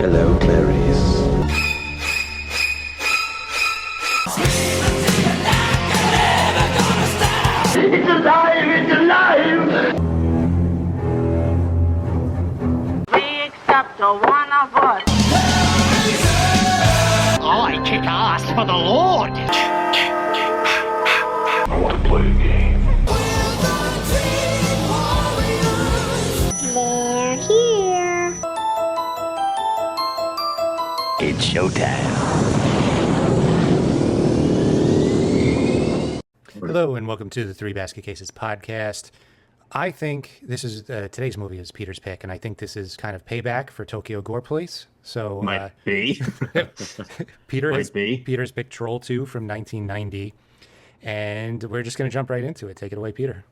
Hello, Clarice. It's alive! It's alive! We accept a one of us. I kick ass for the Lord. I want to play a game. They're here. It's showdown. Hello and welcome to the Three Basket Cases podcast. I think this is today's movie is Peter's pick, and I think this is kind of payback for Tokyo Gore Police. So Might be. Peter's picked Troll 2 from 1990, and we're just going to jump right into it. Take it away, Peter.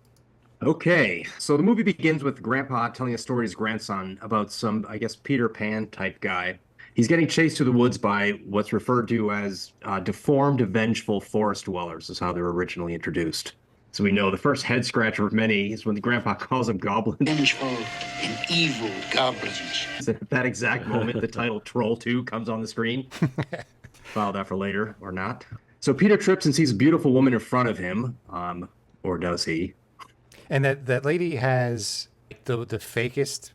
Okay, so the movie begins with Grandpa telling a story to his grandson about some, I guess, Peter Pan type guy. He's getting chased through the woods by what's referred to as deformed, vengeful forest dwellers, is how they were originally introduced. So we know the first head scratcher of many is when the grandpa calls them goblins. Vengeful and evil goblins. At that exact moment, the title Troll 2 comes on the screen. File that for later, or not. So Peter trips and sees a beautiful woman in front of him, or does he? And that lady has the fakest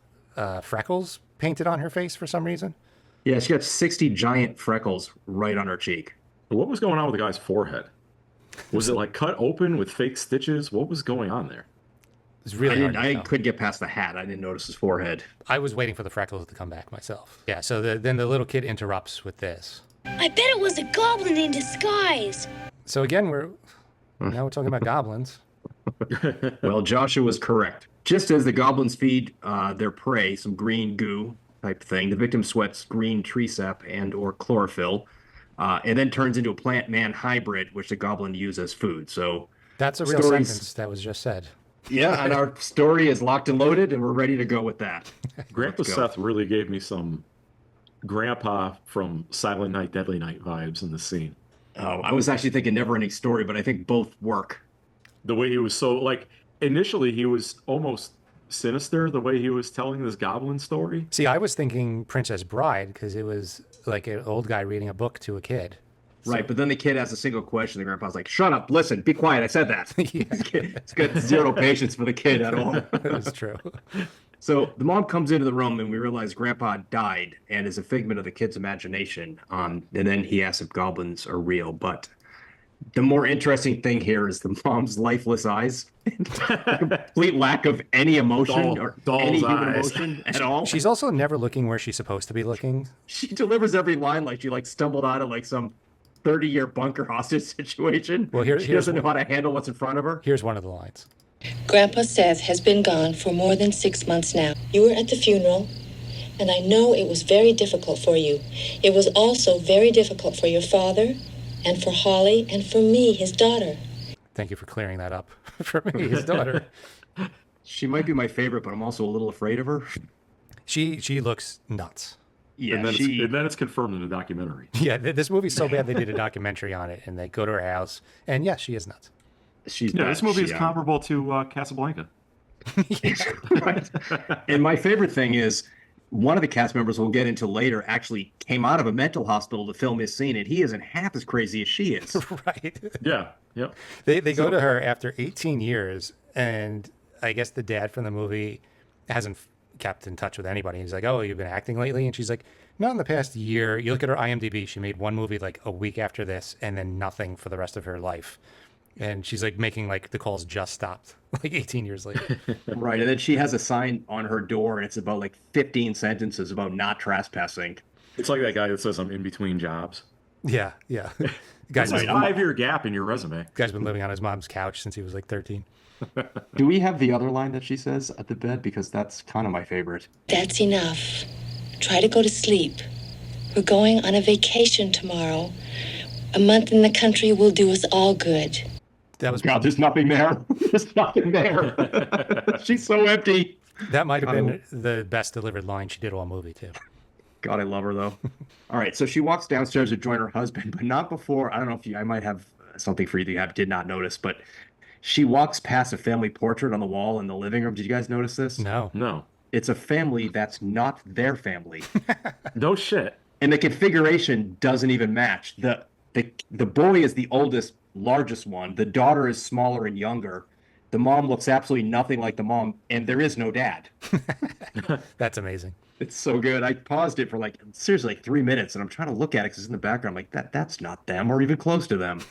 freckles painted on her face for some reason. Yeah, she got 60 giant freckles right on her cheek. What was going on with the guy's forehead? Was it like cut open with fake stitches? What was going on there? It's really hard to I tell. couldn't get past the hat. I didn't notice his forehead. I was waiting for the freckles to come back myself. Yeah, so then the little kid interrupts with this. I bet it was a goblin in disguise. So again, now we're talking about goblins. Well, Joshua was correct. Just as the goblins feed their prey some green goo type thing, the victim sweats green tree sap and or chlorophyll, and then turns into a plant-man hybrid, which the goblin uses as food. So That's a real sentence that was just said. yeah, and our story is locked and loaded, and we're ready to go with that. Grandpa Let's go. Seth really gave me some Grandpa from Silent Night, Deadly Night vibes in the scene. Oh, I was actually thinking Never-Ending Story, but I think both work. The way he was initially he was almost sinister, the way he was telling this goblin story. See, I was thinking Princess Bride because it was like an old guy reading a book to a kid. Right, but then the kid asks a single question. The grandpa's like, shut up, listen, be quiet, I said that. Yeah. It's got zero patience for the kid at all. That's true. So the mom comes into the room and we realize Grandpa died and is a figment of the kid's imagination. And then he asks if goblins are real. But the more interesting thing here is the mom's lifeless eyes. Complete lack of any emotion or any human emotion at all. She's also never looking where she's supposed to be looking. She delivers every line like she stumbled out of some 30-year bunker hostage situation. Well, she doesn't know how to handle what's in front of her. Here's one of the lines. Grandpa Seth has been gone for more than 6 months now. You were at the funeral, and I know it was very difficult for you. It was also very difficult for your father, and for Holly, and for me, his daughter. Thank you for clearing that up for me, his daughter. She might be my favorite, but I'm also a little afraid of her. She looks nuts. Yeah, and then it's confirmed in the documentary. Yeah, this movie's so bad they did a documentary on it, and they go to her house, and yes, she is nuts. She's Yeah, bad. this movie is comparable to Casablanca. Right. And my favorite thing is one of the cast members we'll get into later actually came out of a mental hospital to film his scene, and he isn't half as crazy as she is. Right. Yeah, yep. They go to her after 18 years, and I guess the dad from the movie hasn't kept in touch with anybody. He's like, oh, you've been acting lately? And she's like, not in the past year. You look at her IMDb, she made one movie like a week after this, and then nothing for the rest of her life. And she's like making the calls just stopped like 18 years later. Right. And then she has a sign on her door and it's about 15 sentences about not trespassing. It's like that guy that says I'm in between jobs. Yeah. That's a 5-year gap in your resume. Guy's been living on his mom's couch since he was 13. Do we have the other line that she says at the bed? Because that's kind of my favorite. That's enough. Try to go to sleep. We're going on a vacation tomorrow. A month in the country will do us all good. That was God, there's nothing there. There's nothing there. She's so empty. That might have been the best delivered line she did all movie, too. God, I love her, though. All right, so she walks downstairs to join her husband, but not before. I don't know if I might have something for you that you did not notice, but she walks past a family portrait on the wall in the living room. Did you guys notice this? No. No. it's a family that's not their family. No shit. And the configuration doesn't even match. The boy is the oldest, largest one. The daughter is smaller and younger. The mom looks absolutely nothing like the mom, and there is no dad. That's amazing. It's so good. I paused it for like seriously like 3 minutes, and I'm trying to look at it because it's in the background. I'm like, that's not them or even close to them.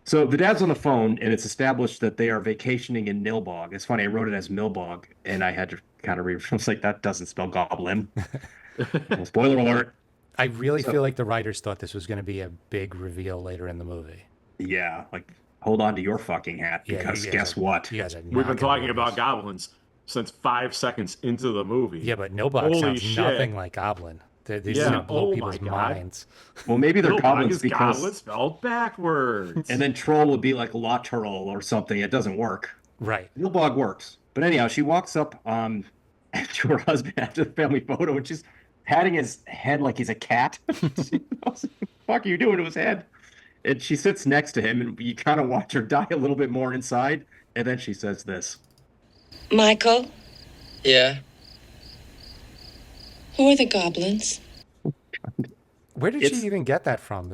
So the dad's on the phone, and it's established that they are vacationing in Nilbog. It's funny, I wrote it as Milbog, and I had to kind of read. I was like, that doesn't spell goblin. Well, spoiler alert. I really feel like the writers thought this was going to be a big reveal later in the movie. Yeah, like hold on to your fucking hat because guess what? You guys are We've been talking about goblins since 5 seconds into the movie. Yeah, but Nilbog sounds nothing like goblin. They're just gonna blow people's minds. Well, maybe they're goblins because goblins spelled backwards. And then troll would be like lateral or something. It doesn't work. Right. Nilbog works. But anyhow, she walks up to her husband after the family photo, and she's patting his head like he's a cat. What the fuck are you doing to his head? And she sits next to him, and you kind of watch her die a little bit more inside. And then she says this. Michael, Yeah. who are the goblins? Where did she even get that from?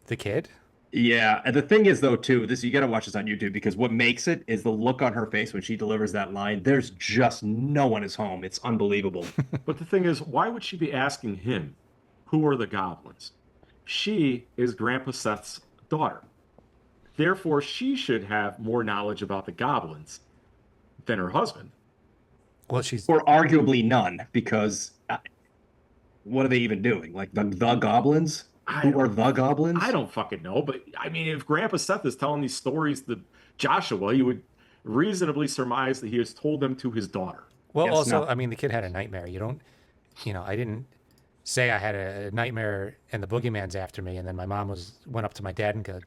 The kid? Yeah, and the thing is, though, too, you got to watch this on YouTube because what makes it is the look on her face when she delivers that line. There's just no one is home. It's unbelievable. But the thing is, why would she be asking him, who are the goblins? She is Grandpa Seth's daughter. Therefore, she should have more knowledge about the goblins than her husband. Well, she's... Or arguably none, because what are they even doing? Like the goblins? Who are the goblins? I don't fucking know, but I mean, if Grandpa Seth is telling these stories to Joshua, you would reasonably surmise that he has told them to his daughter. Well, also, I mean, the kid had a nightmare. I didn't say I had a nightmare and the boogeyman's after me, and then my mom went up to my dad and go,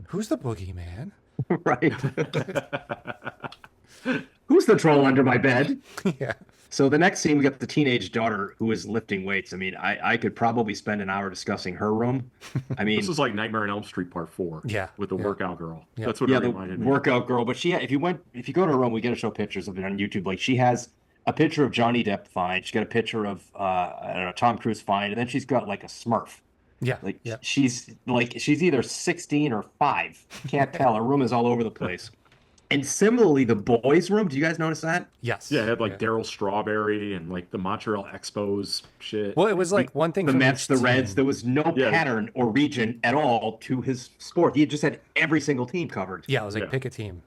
"Who's the boogeyman?" Right. Who's the troll under my bed? Yeah. So the next scene, we got the teenage daughter who is lifting weights. I mean, I could probably spend an hour discussing her room. I mean, this is like Nightmare on Elm Street Part 4. Yeah. With the workout girl. Yeah. That's what it reminded me. Workout girl. But if you go to her room, we get to show pictures of it on YouTube. Like she has a picture of Johnny Depp fine. She's got a picture of I don't know, Tom Cruise fine, and then she's got like a Smurf. Yeah. Like she's either 16 or 5. Can't tell. Her room is all over the place. And similarly, the boys' room. Do you guys notice that? Yes. Yeah, it had like Daryl Strawberry and like the Montreal Expos shit. Well, it was like one thing. The from Mets, the Reds. There was no pattern or region at all to his sport. He just had every single team covered. Yeah, it was like pick a team.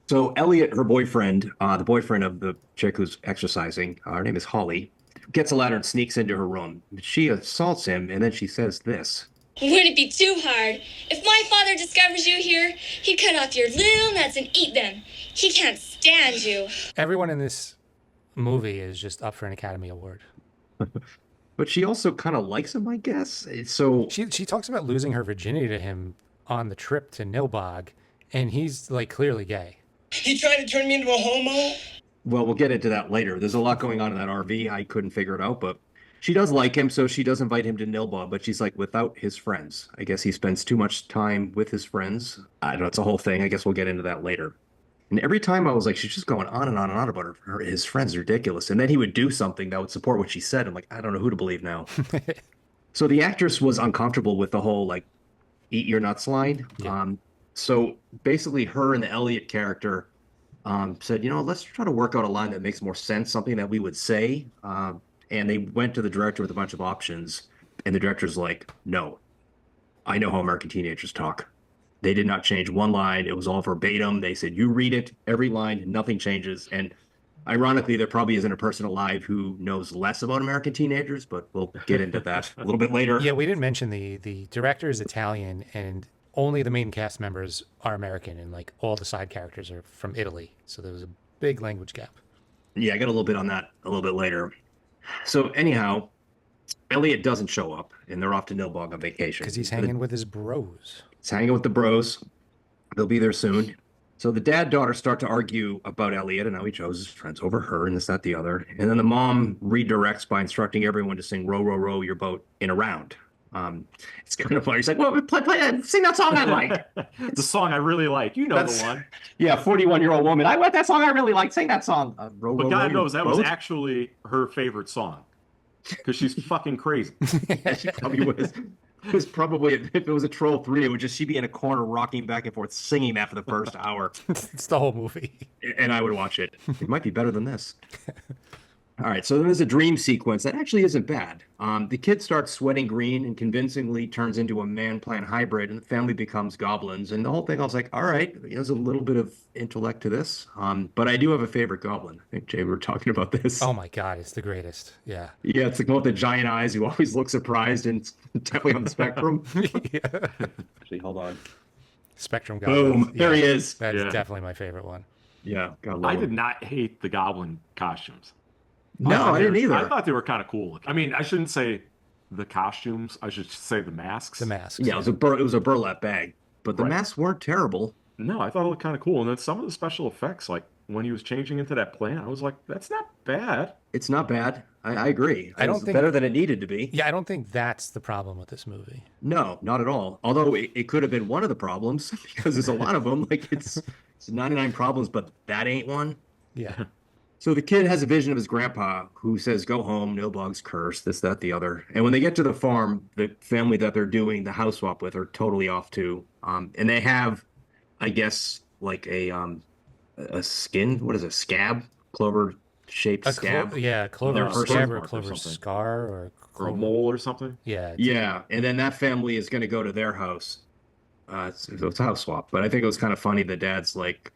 So Elliot, her boyfriend, the boyfriend of the chick who's exercising, her name is Holly, gets a ladder and sneaks into her room. She assaults him, and then she says this. Wouldn't it be too hard? If my father discovers you here, he'd cut off your little nuts and eat them. He can't stand you. Everyone in this movie is just up for an Academy Award. But she also kind of likes him, I guess. So she talks about losing her virginity to him on the trip to Nilbog, and he's like clearly gay. He tried to turn me into a homo? Well, we'll get into that later. There's a lot going on in that RV. I couldn't figure it out, but she does like him, so she does invite him to Nilbog, but she's like without his friends. I guess he spends too much time with his friends. I don't know. It's a whole thing. I guess we'll get into that later. And every time I was like, she's just going on and on and on about his friends are ridiculous. And then he would do something that would support what she said. I'm like, I don't know who to believe now. So the actress was uncomfortable with the whole like eat your nuts line. Yeah. So basically her and the Elliot character said, let's try to work out a line that makes more sense, something that we would say. And they went to the director with a bunch of options. And the director's like, no, I know how American teenagers talk. They did not change one line. It was all verbatim. They said, you read it, every line, nothing changes. And ironically, there probably isn't a person alive who knows less about American teenagers, but we'll get into that a little bit later. Yeah, we didn't mention the director is Italian, and only the main cast members are American, and like all the side characters are from Italy. So there was a big language gap. Yeah, I got a little bit on that a little bit later. So anyhow, Elliot doesn't show up, and they're off to Nilbog on vacation. Because he's hanging with his bros. He's hanging with the bros. They'll be there soon. So the dad-daughter start to argue about Elliot and how he chose his friends over her and this, that, the other. And then the mom redirects by instructing everyone to sing Row, Row, Row Your Boat in a round. It's kind of funny. He's like, well, sing that song I like. The song I really like. You know the one. Yeah, 41-year-old woman. I want that song I really like. Sing that song. But God knows that was actually her favorite song. Because she's fucking crazy. Yeah, she probably was. It was probably, if it was a Troll 3, it would just, she'd be in a corner rocking back and forth, singing that for the first hour. It's the whole movie. And I would watch it. It might be better than this. All right, so there's a dream sequence that actually isn't bad. The kid starts sweating green and convincingly turns into a man-plant hybrid, and the family becomes goblins. And the whole thing, I was like, all right, there's a little bit of intellect to this. But I do have a favorite goblin. I think, Jay, we were talking about this. Oh my God, it's the greatest. Yeah. Yeah, it's the one with the giant eyes who always looks surprised and definitely on the spectrum. Yeah. Actually, hold on. Spectrum goblin. Boom, there he is. That's definitely my favorite one. Yeah, I did not hate the goblin costumes. No, I didn't either. I thought they were kind of cool. I mean, I shouldn't say the costumes. I should say the masks. The masks. Yeah, it was a burlap bag, but the masks weren't terrible. No, I thought it looked kind of cool. And then some of the special effects, like when he was changing into that plant, I was like, that's not bad. It's not bad. I agree. I don't think better than it needed to be. Yeah, I don't think that's the problem with this movie. No, not at all. Although it could have been one of the problems because there's a lot of them. Like it's 99 problems, but that ain't one. Yeah. So the kid has a vision of his grandpa who says, go home, Nilbog's curse, this, that, the other. And when they get to the farm, the family that they're doing the house swap with are totally off too. And they have, I guess, like a skin, what is it, scab? Clover-shaped scab? Clover scab or clover scar or a mole or something? Yeah. Yeah, and then that family is going to go to their house. It's a house swap. But I think it was kind of funny. The dad's like,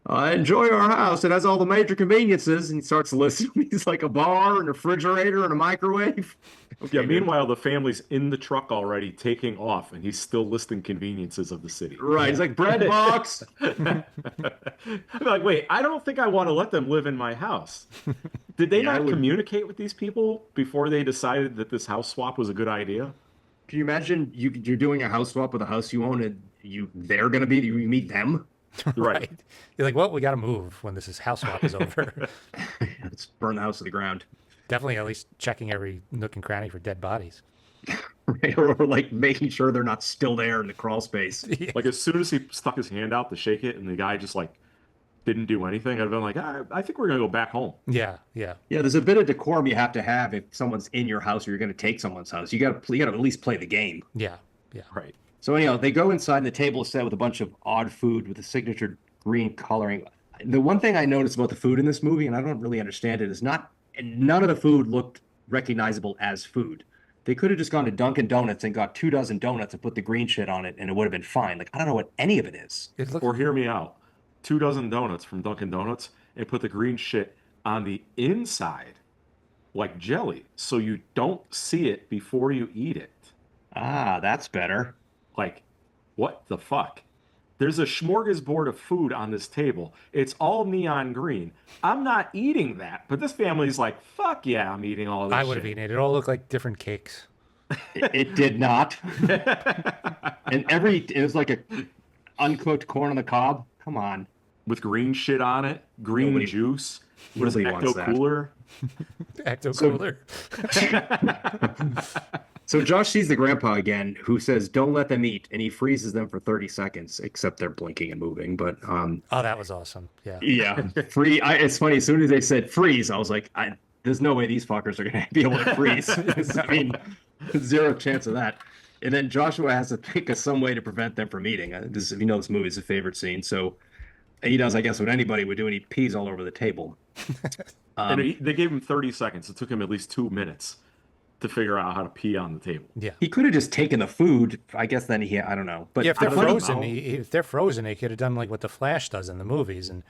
enjoy our house. It has all the major conveniences. And he starts listing. He's like a bar and a refrigerator and a microwave. Okay, yeah, meanwhile, the family's in the truck already taking off, and he's still listing conveniences of the city. Right. He's like, bread box. I'm like, wait, I don't think I want to let them live in my house. Did they not communicate with these people before they decided that this house swap was a good idea? Can you imagine you're doing a house swap with a house you own and you meet them? Right. You're like, well, we got to move when this house swap is over. Let's burn the house to the ground. Definitely at least checking every nook and cranny for dead bodies. Right, or like making sure they're not still there in the crawl space. Yeah. Like as soon as he stuck his hand out to shake it and the guy just like didn't do anything, I'd have been like, I think we're going to go back home. Yeah. Yeah, there's a bit of decorum you have to have if someone's in your house or you're going to take someone's house. You got to at least play the game. Yeah. Right. So anyhow, they go inside and the table is set with a bunch of odd food with a signature green coloring. The one thing I noticed about the food in this movie, and I don't really understand it, is none of the food looked recognizable as food. They could have just gone to Dunkin' Donuts and got 24 donuts and put the green shit on it, and it would have been fine. Like, I don't know what any of it is. Or hear me out. 24 donuts from Dunkin' Donuts and put the green shit on the inside like jelly so you don't see it before you eat it. Ah, that's better. Like, what the fuck? There's a smorgasbord of food on this table. It's all neon green. I'm not eating that, but this family's like, fuck yeah, I'm eating all of this I would have eaten it. It all looked like different cakes. It did not. And it was like a uncooked corn on the cob. Come on. With green shit on it, green juice. What is it, Ecto Cooler? Ecto Cooler. So Josh sees the grandpa again, who says, don't let them eat, and he freezes them for 30 seconds, except they're blinking and moving. But oh, that was awesome. Yeah. Yeah. It's funny, as soon as they said freeze, I was like, there's no way these fuckers are going to be able to freeze. I mean, zero chance of that. And then Joshua has to think of some way to prevent them from eating. If you know, this movie is a favorite scene. So he does, I guess, what anybody would do, and he pees all over the table. And they gave him 30 seconds. It took him at least 2 minutes to figure out how to pee on the table. Yeah. He could have just taken the food. I guess then I don't know. But yeah, if they're frozen, he could have done like what the Flash does in the movies and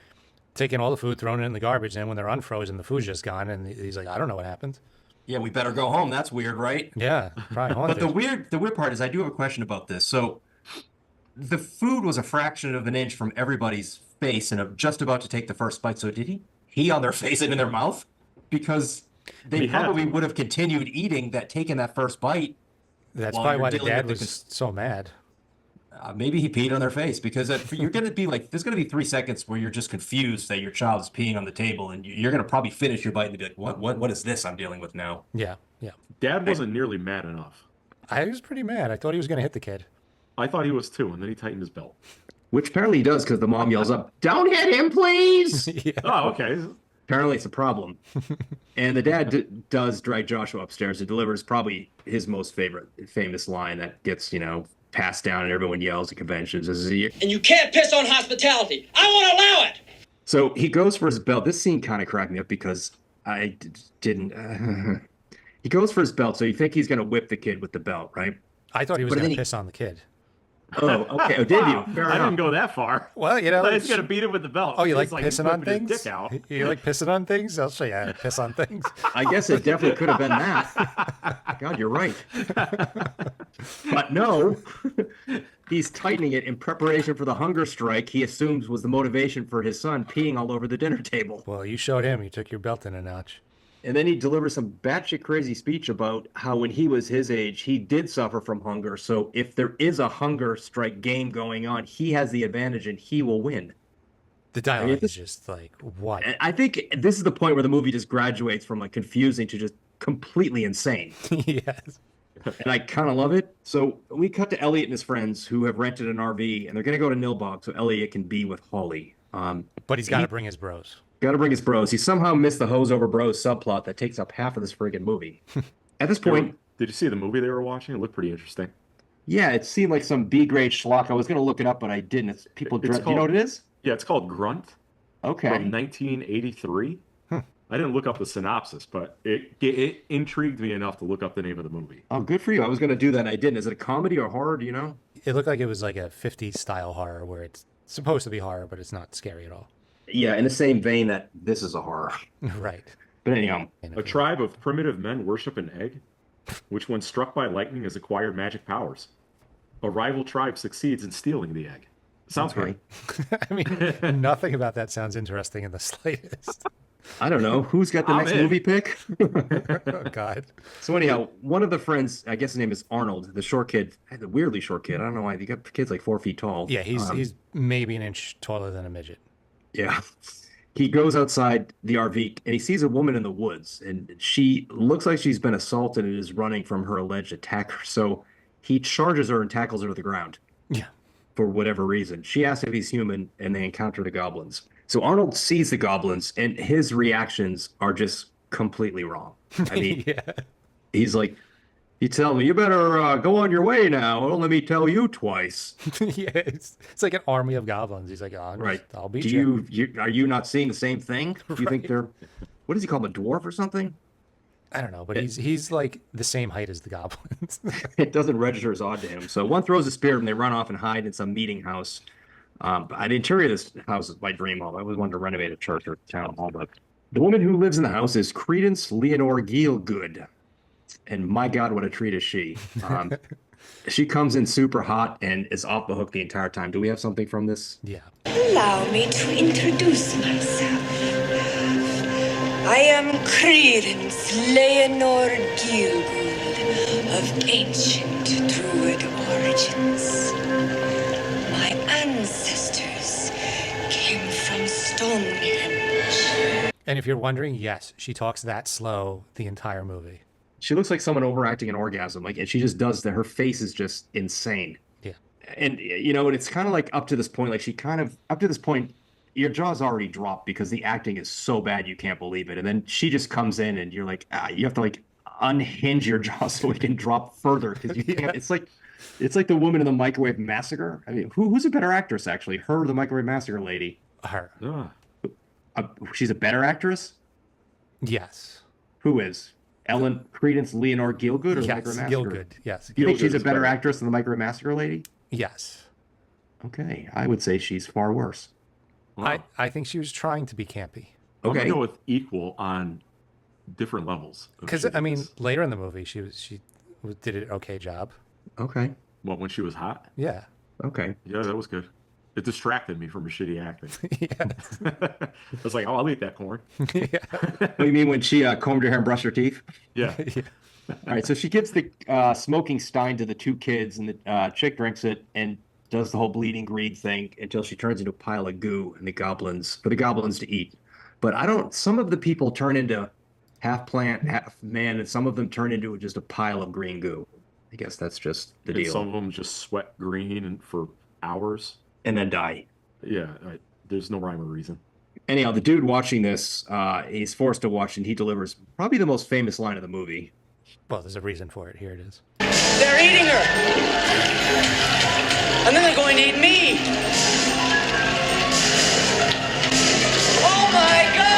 taken all the food, thrown it in the garbage, and when they're unfrozen, the food's just gone, and he's like, I don't know what happened. Yeah, we better go home. That's weird, right? Yeah, probably haunted. But the weird part is I do have a question about this. So the food was a fraction of an inch from everybody's face and just about to take the first bite. So did he pee on their face and in their mouth? Because they probably would have continued eating taking that first bite. That's probably why the dad was so mad. Maybe he peed on their face because you're going to be like, there's going to be 3 seconds where you're just confused that your child is peeing on the table, and you're going to probably finish your bite and be like, what is this I'm dealing with now? Yeah. Dad wasn't nearly mad enough. I was pretty mad. I thought he was going to hit the kid. I thought he was too, and then he tightened his belt. Which apparently he does because the mom yells up, "Don't hit him, please!" Yeah. Oh, okay. Apparently it's a problem. And the dad does drag Joshua upstairs and delivers probably his most famous line that gets, passed down and everyone yells at conventions. And you can't piss on hospitality. I won't allow it. So he goes for his belt. This scene kind of cracked me up because I didn't. He goes for his belt, so you think he's going to whip the kid with the belt, right? I thought he was going to piss on the kid. Oh, okay. Oh, did you? Fair I enough. didn't go that far. Well, He's going to beat him with the belt. Oh, you like He's pissing on whipping his things? dick out. You like pissing on things? I'll show you how to piss on things. I guess it definitely could have been that. God, you're right. But no, he's tightening it in preparation for the hunger strike he assumes was the motivation for his son peeing all over the dinner table. Well, you showed him. You took your belt in a notch. And then he delivers some batshit crazy speech about how when he was his age, he did suffer from hunger. So if there is a hunger strike game going on, he has the advantage and he will win. The dialogue is just like, what? I think this is the point where the movie just graduates from like confusing to just completely insane. Yes. And I kind of love it. So we cut to Elliot and his friends who have rented an RV and they're going to go to Nilbog so Elliot can be with Holly. But he's got to bring his bros. Got to bring his bros. He somehow missed the hose over bros subplot that takes up half of this friggin' movie. At this point, did you see the movie they were watching? It looked pretty interesting. Yeah, it seemed like some B-grade schlock. I was going to look it up, but I didn't. It's people. Do you know what it is? Yeah, it's called Grunt. Okay. From 1983. I didn't look up the synopsis, but it intrigued me enough to look up the name of the movie. Oh, good for you. I was going to do that, and I didn't. Is it a comedy or horror? Do you know? It looked like it was like a 50s style horror where it's supposed to be horror, but it's not scary at all. Yeah, in the same vein that this is a horror. Right. But anyhow. A tribe of primitive men worship an egg, which when struck by lightning has acquired magic powers. A rival tribe succeeds in stealing the egg. Sounds great. I mean, nothing about that sounds interesting in the slightest. I don't know. Who's got the next movie pick? Oh, God. So anyhow, one of the friends, I guess his name is Arnold, the short kid, the weirdly short kid. I don't know why. You got kids like 4 feet tall. Yeah, he's maybe an inch taller than a midget. Yeah. He goes outside the RV and he sees a woman in the woods and she looks like she's been assaulted and is running from her alleged attacker. So he charges her and tackles her to the ground. Yeah. For whatever reason. She asks if he's human and they encounter the goblins. So Arnold sees the goblins and his reactions are just completely wrong. I mean, he's like, you tell me, you better go on your way now. Don't let me tell you twice. Yeah, it's like an army of goblins. He's like, oh, right. I'll beat you. Are you not seeing the same thing? Do you think they're, what does he call them, a dwarf or something? I don't know, but he's like the same height as the goblins. It doesn't register as odd to him. So one throws a spear and they run off and hide in some meeting house. The interior of this house is my dream home. I always wanted to renovate a church or town hall, but the woman who lives in the house is Credence Leonore Gielgud. And my God, what a treat is she. She comes in super hot and is off the hook the entire time. Do we have something from this? Yeah. Allow me to introduce myself. I am Credence Leonore Gielgud of ancient Druid origins. My ancestors came from Stonehenge. And if you're wondering, yes, she talks that slow the entire movie. She looks like someone overacting an orgasm, and she just does that. Her face is just insane. Yeah. And, and it's kind of like up to this point, up to this point, your jaw's already dropped because the acting is so bad you can't believe it. And then she just comes in and you're like, you have to unhinge your jaw so it can drop further because you can't. It's like the woman in the Microwave Massacre. I mean, who's a better actress, actually? Her or the Microwave Massacre lady? Her. She's a better actress? Yes. Who is? Ellen Credence Leonore Gielgud or yes, the Microwave Massacre? Gielgud, yes. You think she's a better actress than the Microwave Massacre lady? Yes. Okay, I would say she's far worse. Wow. I think she was trying to be campy. Okay. I'm gonna go with equal on different levels. Because I mean, later in the movie, she did an okay job. Okay. What, when she was hot? Yeah. Okay. Yeah, that was good. It distracted me from her shitty acting. I was like, oh, I'll eat that corn. What do you mean when she combed her hair and brushed her teeth? Yeah. All right, so she gives the smoking stein to the two kids, and the chick drinks it and does the whole bleeding green thing until she turns into a pile of goo for the goblins to eat. But some of the people turn into half plant, half man, and some of them turn into just a pile of green goo. I guess that's just the And deal. some of them just sweat green and for hours. And then die. Yeah, there's no rhyme or reason. Anyhow, the dude watching this, he's forced to watch, and he delivers probably the most famous line of the movie. Well, there's a reason for it. Here it is. They're eating her! And then they're going to eat me! Oh my God!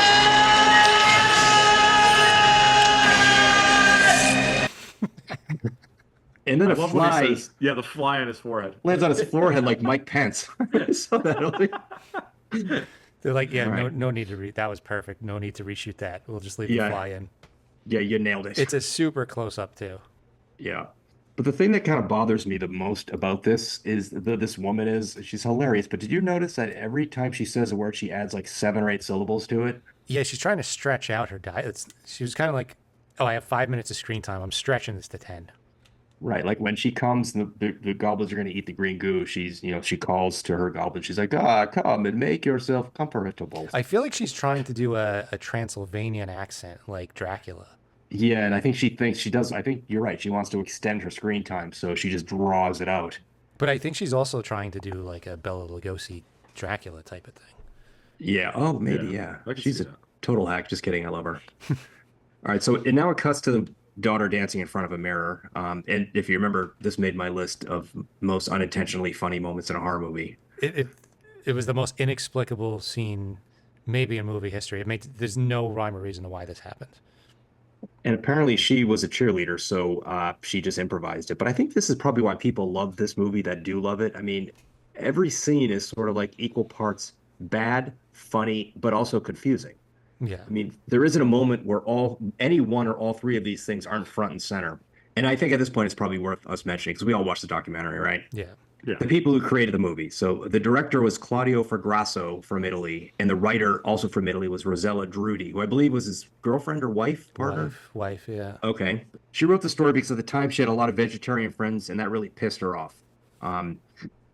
And then I a love what he fly says. Yeah, the fly on his forehead. lands on his forehead like Mike Pence. So They're like, yeah, Right. no need to read. That was perfect. No need to reshoot that. We'll just leave the Yeah. fly in. Yeah, you nailed it. It's a super close up too. Yeah. But the thing that kind of bothers me the most about this is this woman she's hilarious. But did you notice that every time she says a word, she adds like 7 or 8 syllables to it? Yeah, she's trying to stretch out her diet. She was kind of like, oh, I have 5 minutes of screen time. I'm stretching this to 10. Right. Like when she comes, the goblins are going to eat the green goo. She calls to her goblin. She's like, come and make yourself comfortable. I feel like she's trying to do a Transylvanian accent like Dracula. Yeah, and I think she thinks she does. I think you're right. She wants to extend her screen time, so she just draws it out. But I think she's also trying to do like a Bela Lugosi Dracula type of thing. Yeah. Oh, maybe. Yeah. I can She's see a that. total hack. Just kidding. I love her. All right. So now it cuts to the daughter dancing in front of a mirror. And if you remember, this made my list of most unintentionally funny moments in a horror movie. It was the most inexplicable scene maybe in movie history. There's no rhyme or reason to why this happened. And apparently she was a cheerleader, so she just improvised it. But I think this is probably why people love this movie that do love it. I mean, every scene is sort of like equal parts bad, funny, but also confusing. Yeah. I mean, there isn't a moment where any one or all three of these things aren't front and center. And I think at this point it's probably worth us mentioning because we all watched the documentary, right? Yeah. Yeah. The people who created the movie. So the director was Claudio Fragrasso from Italy, and the writer also from Italy was Rosella Drudi, who I believe was his girlfriend or partner. Wife, yeah. Okay. She wrote the story because at the time she had a lot of vegetarian friends, and that really pissed her off.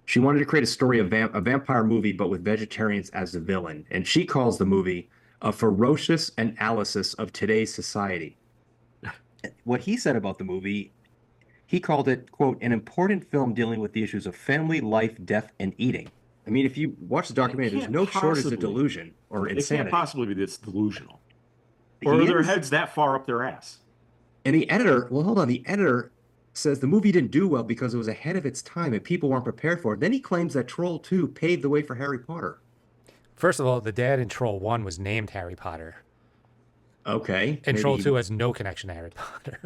She wanted to create a story of a vampire movie, but with vegetarians as the villain. And she calls the movie a ferocious analysis of today's society. What he said about the movie, he called it, quote, an important film dealing with the issues of family, life, death, and eating. I mean, if you watch the documentary, there's no shortage of delusion or insanity. It can't possibly be this delusional. He Or are their is. heads that far up their ass? And the editor says the movie didn't do well because it was ahead of its time and people weren't prepared for it. Then he claims that Troll 2 paved the way for Harry Potter. First of all, the dad in Troll 1 was named Harry Potter. Okay. And maybe Troll 2 has no connection to Harry Potter.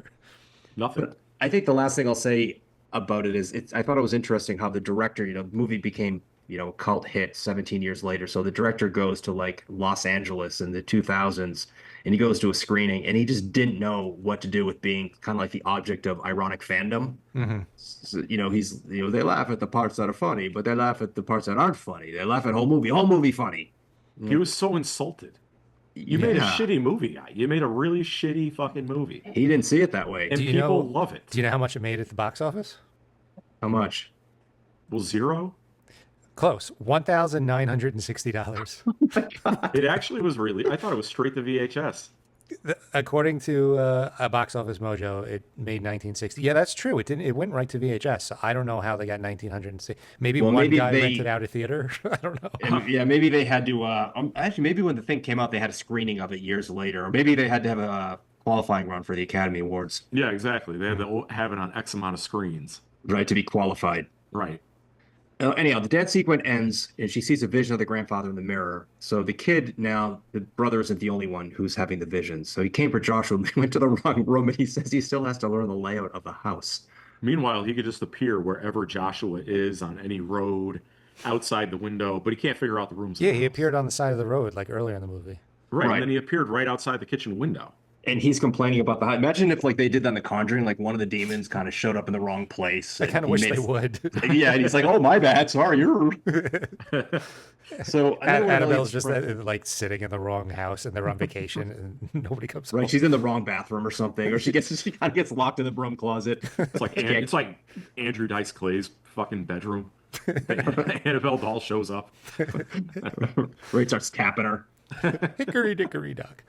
Nothing. But I think the last thing I'll say about it is I thought it was interesting how the director, the movie became, a cult hit 17 years later. So the director goes to like Los Angeles in the 2000s and he goes to a screening and he just didn't know what to do with being kind of like the object of ironic fandom. Mm-hmm. So, they laugh at the parts that are funny, but they laugh at the parts that aren't funny. They laugh at whole movie funny. He was so insulted. You made a shitty movie, guy. You made a really shitty fucking movie. He didn't see it that way. And people love it. Do you know how much it made at the box office? How much? Well, zero? Close. $1,960. It actually was really, I thought it was straight to VHS. According to a Box Office Mojo, it made 1960. Yeah, that's true. It didn't. It went right to VHS. So I don't know how they got 1960. Maybe one guy rented out a theater. I don't know. Yeah, maybe they had to. Actually, maybe when the thing came out, they had a screening of it years later, or maybe they had to have a qualifying run for the Academy Awards. Yeah, exactly. They had to have it on X amount of screens. Right, to be qualified. Right. Anyhow, the dance sequence ends, and she sees a vision of the grandfather in the mirror. So the kid now, the brother isn't the only one who's having the vision. So he came for Joshua, but he went to the wrong room, and he says he still has to learn the layout of the house. Meanwhile, he could just appear wherever Joshua is on any road, outside the window, but he can't figure out the rooms. Yeah, he appeared on the side of the road like earlier in the movie. Right, and then he appeared right outside the kitchen window. And he's complaining about the house. Imagine if, like, they did that in The Conjuring, like one of the demons kind of showed up in the wrong place. I kind of wish they would. Yeah, and he's like, "Oh, my bad, sorry, you're." So Annabelle's just like sitting in the wrong house, and they're on vacation, and nobody comes home. Right, she's in the wrong bathroom or something, or she kind of gets locked in the broom closet. It's like Andrew Dice Clay's fucking bedroom. Annabelle doll shows up. Right, starts tapping her. Hickory dickory dock.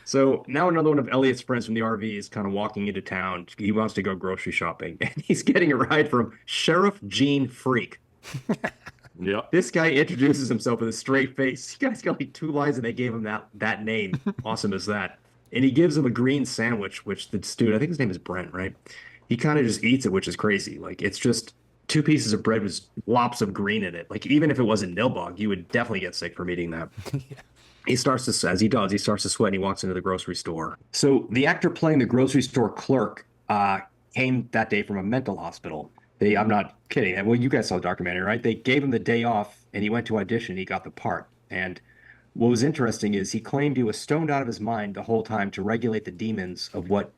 So now another one of Elliot's friends from the RV is kind of walking into town. He wants to go grocery shopping, and he's getting a ride from Sheriff Gene Freak. Yep. This guy introduces himself with a straight face. You guys got like 2 lines, and they gave him that name. Awesome as that. And he gives him a green sandwich, which the dude, I think his name is Brent, right? He kind of just eats it, which is crazy. Like it's just 2 pieces of bread with lops of green in it. Like even if it wasn't Nilbog, you would definitely get sick from eating that. Yeah. He starts to, as he does, he starts to sweat and he walks into the grocery store. So the actor playing the grocery store clerk came that day from a mental hospital. I'm not kidding. Well, you guys saw the documentary, right? They gave him the day off and he went to audition and he got the part. And what was interesting is he claimed he was stoned out of his mind the whole time to regulate the demons of what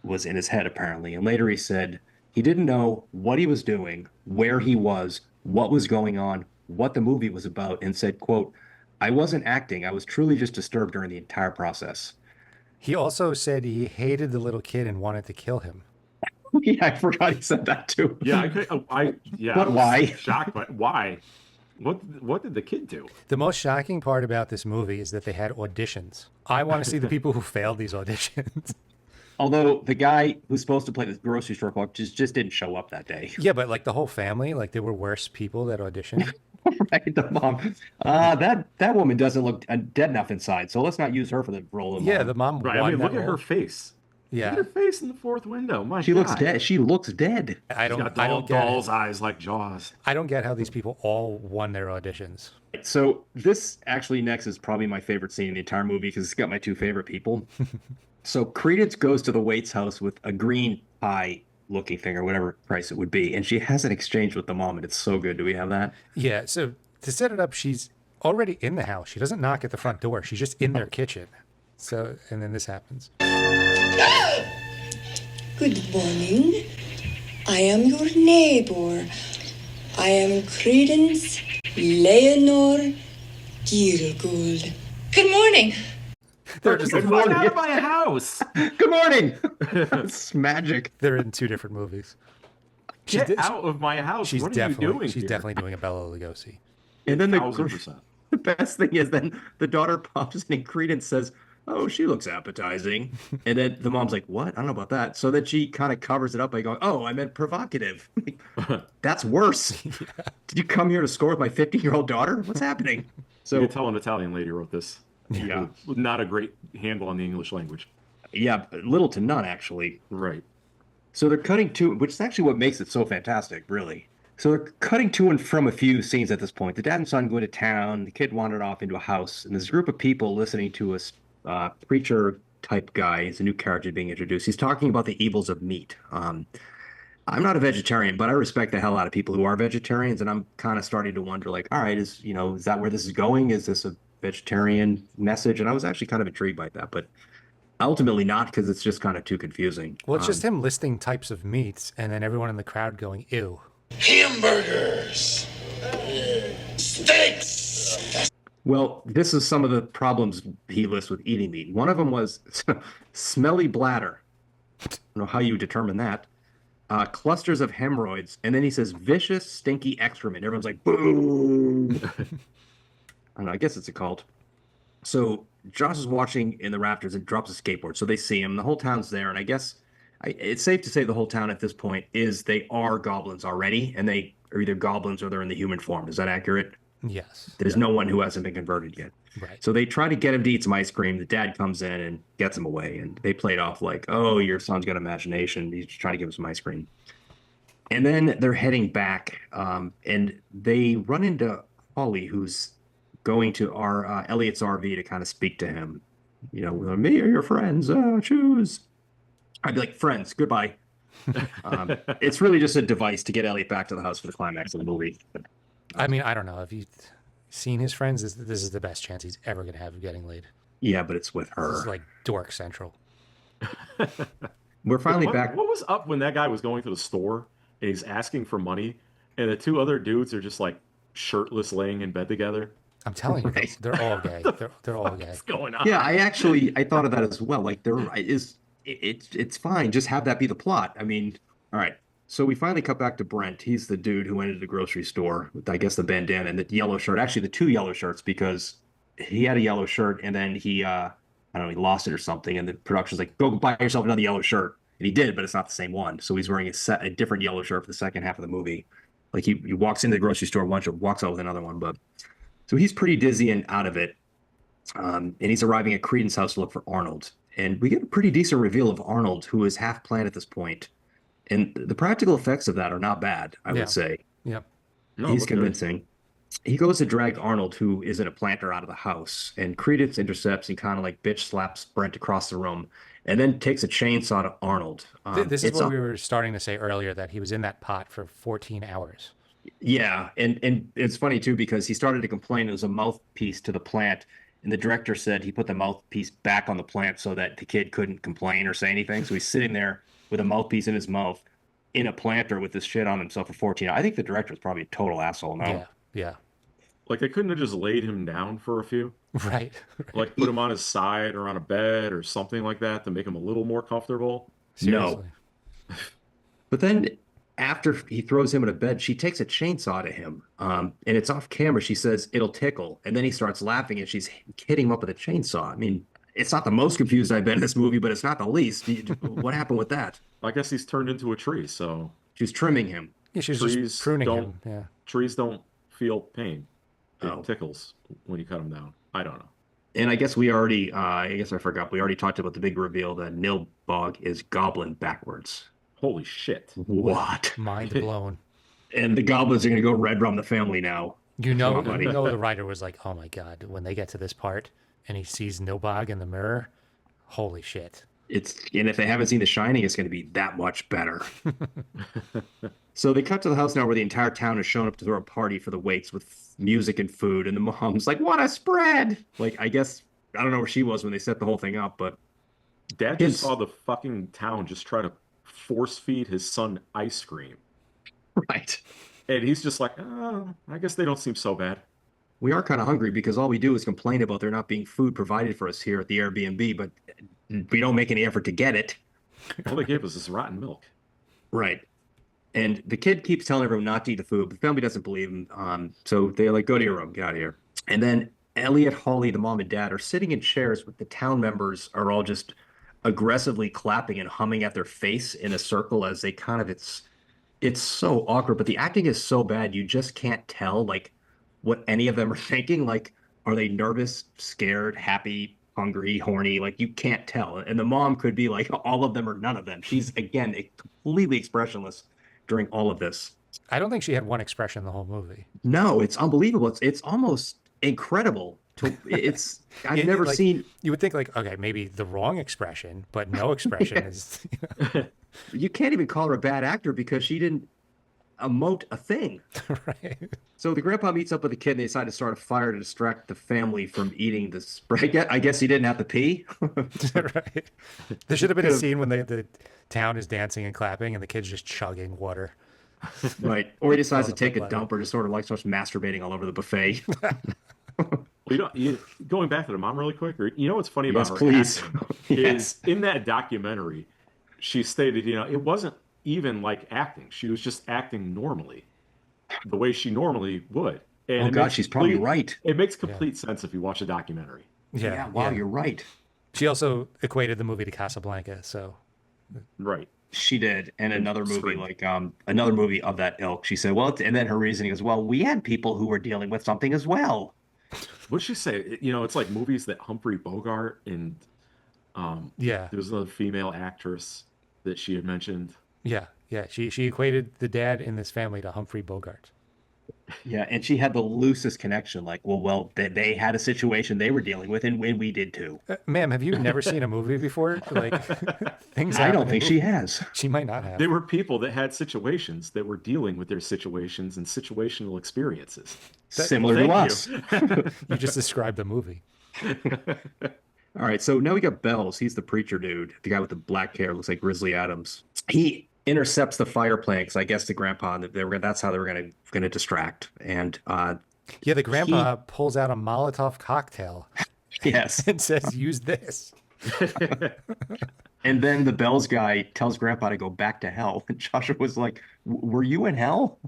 was in his head, apparently. And later he said he didn't know what he was doing, where he was, what was going on, what the movie was about, and said, quote, I wasn't acting. I was truly just disturbed during the entire process. He also said he hated the little kid and wanted to kill him. Yeah, I forgot he said that too. Yeah, But why? Shocked by why? What did the kid do? The most shocking part about this movie is that they had auditions. I want to see the people who failed these auditions. Although the guy who's supposed to play the grocery store clerk just didn't show up that day. Yeah, but like the whole family, like there were worse people that auditioned. Right, the mom. That woman doesn't look dead enough inside, so let's not use her for the role of mom. Yeah, the mom. Right. I mean, look at her face. Yeah, look at her face in the fourth window. My she God. looks dead. She looks dead. I don't get doll's eyes like Jaws. I don't get how these people all won their auditions. So this actually next is probably my favorite scene in the entire movie because it's got my 2 favorite people. So Credence goes to the Waits house with a green pie looking thing or whatever price it would be, and she has an exchange with the mom, and it's so good. Do we have that? Yeah. So to set it up, she's already in the house. She doesn't knock at the front door. She's just in their kitchen. So, and then this happens. Good morning. I am your neighbor. I am Credence Leonor Gilgold. Good morning. They're just like, walk out of my house. Good morning. It's magic. They're in 2 different movies. Get out of my house. She's what are you doing She's here? definitely doing a Bela Lugosi. And then 1,000%. the best thing is then the daughter pops in and Credence says, oh, she looks appetizing. And then the mom's like, what? I don't know about that. So then she kind of covers it up by going, oh, I meant provocative. That's worse. Yeah. Did you come here to score with my 15-year-old daughter? What's happening? So you can tell an Italian lady wrote this. Yeah. Not a great handle on the English language. Yeah, little to none, actually. Right. So they're cutting to, which is actually what makes it so fantastic, really. So they're cutting to and from a few scenes at this point. The dad and son go to town. The kid wandered off into a house, and there's a group of people listening to a preacher-type guy. He's a new character being introduced. He's talking about the evils of meat. I'm not a vegetarian, but I respect the hell out of people who are vegetarians, and I'm kind of starting to wonder, like, all right, is that where this is going? Is this a vegetarian message? And I was actually kind of intrigued by that, but ultimately not, because it's just kind of too confusing. Well, it's just him listing types of meats, and then everyone in the crowd going, ew. Hamburgers. Steaks. Well, this is some of the problems he lists with eating meat. One of them was smelly bladder. I don't know how you determine that. Clusters of hemorrhoids. And then he says vicious, stinky excrement. Everyone's like, boo. I don't know, I guess it's a cult. So Josh is watching in the rafters and drops a skateboard. So they see him. The whole town's there. And I guess it's safe to say the whole town at this point they are goblins already. And they are either goblins or they're in the human form. Is that accurate? Yes. There's no one who hasn't been converted yet. Right. So they try to get him to eat some ice cream. The dad comes in and gets him away. And they play it off like, oh, your son's got imagination. He's just trying to give him some ice cream. And then they're heading back. And they run into Holly, who's going to our Elliot's RV to kind of speak to him. Me or your friends, choose. I'd be like, friends, goodbye. It's really just a device to get Elliot back to the house for the climax of the movie. I mean, I don't know. If you've seen his friends, this is the best chance he's ever going to have of getting laid. Yeah, but it's with her. This is like dork central. We're finally back. What was up when that guy was going to the store and he's asking for money and the 2 other dudes are just like shirtless laying in bed together? I'm telling you, they're all gay. They're all gay. What's going on? Yeah, I thought of that as well. Like it's fine. Just have that be the plot. I mean, all right. So we finally cut back to Brent. He's the dude who went into the grocery store with, I guess, the bandana and the yellow shirt. Actually, the 2 yellow shirts, because he had a yellow shirt and then he I don't know, he lost it or something, and the production's like, go buy yourself another yellow shirt. And he did, but it's not the same one. So he's wearing a different yellow shirt for the second half of the movie. Like he walks into the grocery store once, walks out with another one. But so he's pretty dizzy and out of it. And he's arriving at Credence house to look for Arnold. And we get a pretty decent reveal of Arnold, who is half plant at this point. And the practical effects of that are not bad, I would say. Yep. No, He's but convincing. He goes to drag Arnold, who isn't a planter, out of the house. And Credence intercepts and kind of like bitch slaps Brent across the room. And then takes a chainsaw to Arnold. This is what we were starting to say earlier, that he was in that pot for 14 hours. Yeah, and it's funny too because he started to complain it was a mouthpiece to the plant, and the director said he put the mouthpiece back on the plant so that the kid couldn't complain or say anything. So he's sitting there with a mouthpiece in his mouth in a planter with this shit on himself for 14 hours. I think the director was probably a total asshole now. Yeah. Like they couldn't have just laid him down for a few. Right. Like put him on his side or on a bed or something like that to make him a little more comfortable. Seriously. No. But then after he throws him in a bed, she takes a chainsaw to him. And it's off camera. She says, it'll tickle. And then he starts laughing and she's hitting him up with a chainsaw. I mean, it's not the most confused I've been in this movie, but it's not the least. What happened with that? I guess he's turned into a tree, so she's trimming him. Yeah, she's just pruning him. Yeah. Trees don't feel pain. It Oh. tickles when you cut them down. I don't know. And I guess we already, I forgot, we already talked about the big reveal that Nilbog is Goblin backwards. Holy shit. What? Mind blown. And the Goblins are going to go red rum the family now. You know the writer was like, oh my God, when they get to this part and he sees Nilbog in the mirror, holy shit. And if they haven't seen The Shining, it's going to be that much better. So they cut to the house now where the entire town has shown up to throw a party for the wakes with music and food. And the mom's like, what a spread. Like, I guess, I don't know where she was when they set the whole thing up, but. Dad just saw the fucking town just try to force feed his son ice cream. Right. And he's just like, oh, I guess they don't seem so bad. We are kind of hungry because all we do is complain about there not being food provided for us here at the Airbnb, but we don't make any effort to get it. All they gave us is rotten milk. Right. And the kid keeps telling everyone not to eat the food, but the family doesn't believe him. So they're like, go to your room, get out of here. And then Elliot, Holly, the mom and dad are sitting in chairs with the town members are all just aggressively clapping and humming at their face in a circle as they kind of, it's so awkward, but the acting is so bad. You just can't tell like what any of them are thinking. Like, are they nervous, scared, happy, hungry, horny? Like you can't tell. And the mom could be like all of them or none of them. She's again, completely expressionless during all of this. I don't think she had one expression the whole movie. No, it's unbelievable. It's almost incredible. It's I've never seen. You would think like, okay, maybe the wrong expression, but no expression is. You can't even call her a bad actor because she didn't emote a thing. Right. So the grandpa meets up with the kid and they decide to start a fire to distract the family from eating the spread. I guess he didn't have to pee. Right. There should have been a scene when the town is dancing and clapping and the kid's just chugging water. Right. Or he decides to take a dump or just sort of like starts masturbating all over the buffet. Well, going back to the mom really quick, you know what's funny about her please. acting is in that documentary, she stated, it wasn't even like acting. She was just acting normally, the way she normally would. And oh, God, she's probably right. It makes complete sense if you watch a documentary. Yeah, wow, you're right. She also equated the movie to Casablanca, so. Right. She did. And another movie, another movie of that ilk. She said, well, and then her reasoning is, well, we had people who were dealing with something as well. What'd she say? It's like movies that Humphrey Bogart and there was another female actress that she had mentioned. Yeah. She equated the dad in this family to Humphrey Bogart. Yeah, and she had the loosest connection. Like, well, they had a situation they were dealing with, and we did too. Ma'am, have you never seen a movie before? Like, things happen. I don't think she has. She might not have. There were people that had situations that were dealing with their situations and situational experiences. Similar to us. You just described the movie. All right, so now we got Bells. He's the preacher dude, the guy with the black hair, looks like Grizzly Adams. He intercepts the fire planks. I guess the grandpa, that's how they were going to distract. And the grandpa pulls out a Molotov cocktail. Yes. And says, use this. And then the Bells guy tells grandpa to go back to hell. And Joshua was like, were you in hell?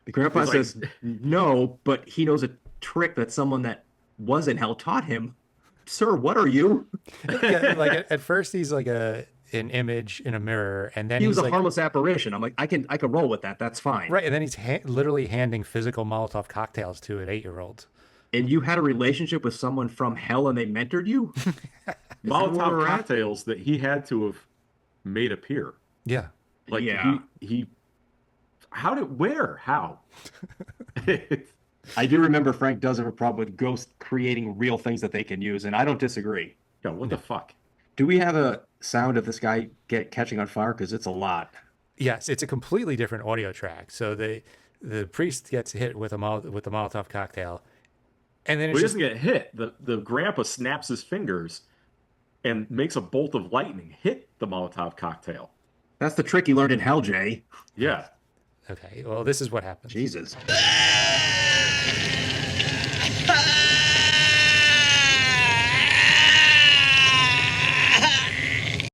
The grandpa says, no, but he knows a trick that someone that was in hell taught him sir, what are you? Yeah, like at first he's like an image in a mirror, and then He was he's a like, harmless apparition. I'm like, I can roll with that. That's fine. right, and then he's literally handing physical Molotov cocktails to an 8-year-old. And you had a relationship with someone from hell, and they mentored you. Molotov cocktails that he had to have made appear. Yeah, like he. How? I do remember Frank does have a problem with ghosts creating real things that they can use, and I don't disagree. Yeah, what the fuck? Do we have a sound of this guy catching on fire? Because it's a lot. Yes, it's a completely different audio track. So the priest gets hit with the Molotov cocktail, and then he doesn't get hit. The grandpa snaps his fingers and makes a bolt of lightning hit the Molotov cocktail. That's the trick he learned in hell, Jay. Yeah. Okay, well, this is what happens. Jesus.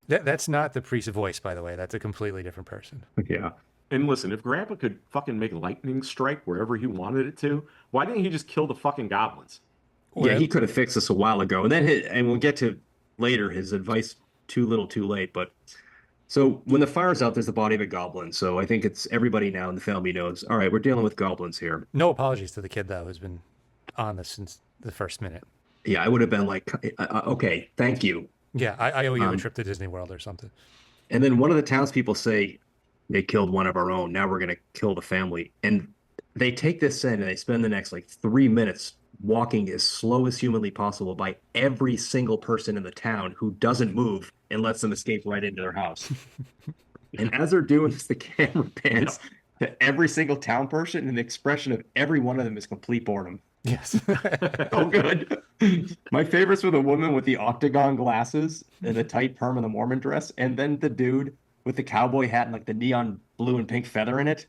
That's not the priest's voice, by the way. That's a completely different person. Yeah. And listen, if Grandpa could fucking make lightning strike wherever he wanted it to, why didn't he just kill the fucking goblins? Yeah, he could have fixed this a while ago. And then, and we'll get to later his advice, too little, too late. But so when the fire's out, there's the body of a goblin. So I think it's everybody now in the family knows, all right, we're dealing with goblins here. No apologies to the kid, though, who's been on this since the first minute. Yeah, I would have been like, okay, thank you. Yeah, I owe you a trip to Disney World or something. And then one of the townspeople say, they killed one of our own. Now we're going to kill the family. And they take this in and they spend the next 3 minutes walking as slow as humanly possible by every single person in the town who doesn't move and lets them escape right into their house. And as they're doing this, the camera pans to every single town person, and the expression of every one of them is complete boredom. Yes. Oh, good. My favorites were the woman with the octagon glasses and the tight perm and the Mormon dress, and then the dude with the cowboy hat and the neon blue and pink feather in it.